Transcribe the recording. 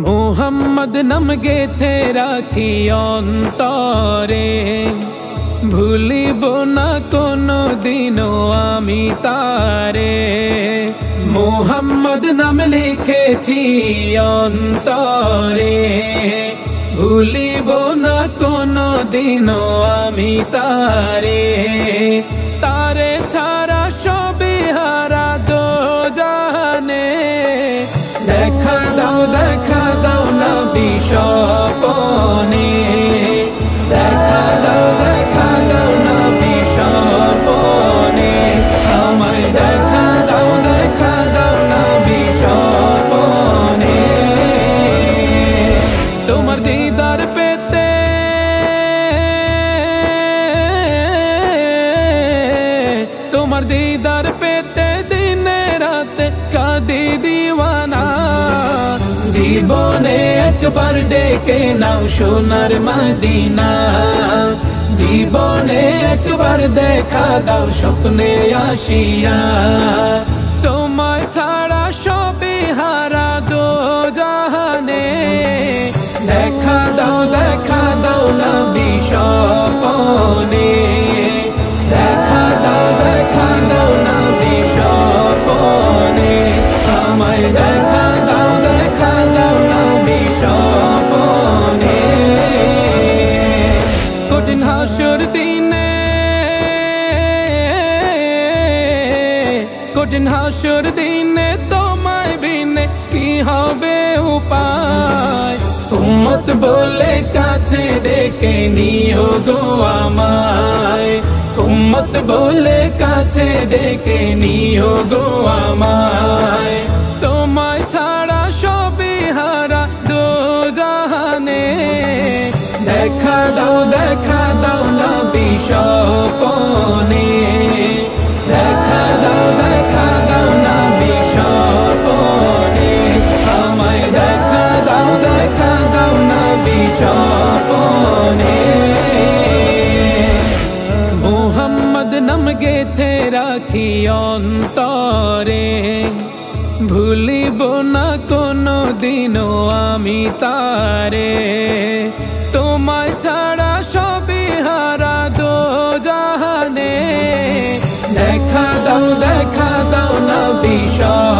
মোহাম্মদ নাম গেথে রাখি অন্তরে, ভুলিব না কোনো দিনও আমি তারে। মোহাম্মদ নাম লিখেছি অন্তরে, ভুলিব না কোনো দিনও আমি তারে। তারে ছাড়া সবই হারা দো জাহানে, দেখা দাও নবী স্বপনে, দেখা দাও নবী স্বপনে, আমায় দেখা দাও নবী স্বপনে। তোমার দিদার পেতে, তোমার দিদার পেতে দিনে রাতে কাঁদি দিওয়ানা। জীবনে একবার ডেকে নাও সোনার মদিনা, জীবনে একবার দেখা দাও স্বপ্নে আসিয়া। তোমায় ছাড়া সবই হারা দো জাহানে, দেখা দাও নবী স্বপনে, দেখা দাও নবী স্বপনে, আমায় দেখা দাও নবী স্বপনে। কঠিন হাসর দিনে, কঠিন হাসর দিনে তোমায় বিনে কি হবে উপায়। উম্মত বলে কাছে ডেকে নিও গো আমায়, উম্মত বলে কাছে ডেকে নিও গো আমায়। তোমায় ছাড়া সবই হারা দো জাহানে, দেখা দাও নবী স্বপনে, দেখা দাও নবী স্বপনে, আমায় দেখা দাও নবী স্বপনে। মোহাম্মদ নাম গেথে রাখি অন্তরে, ভুলিব না কোনো দিনও আমি তারে। তোমায় ছাড়া সবই হারা দো জাহানে, দেখা দাও নবী স্বপনে।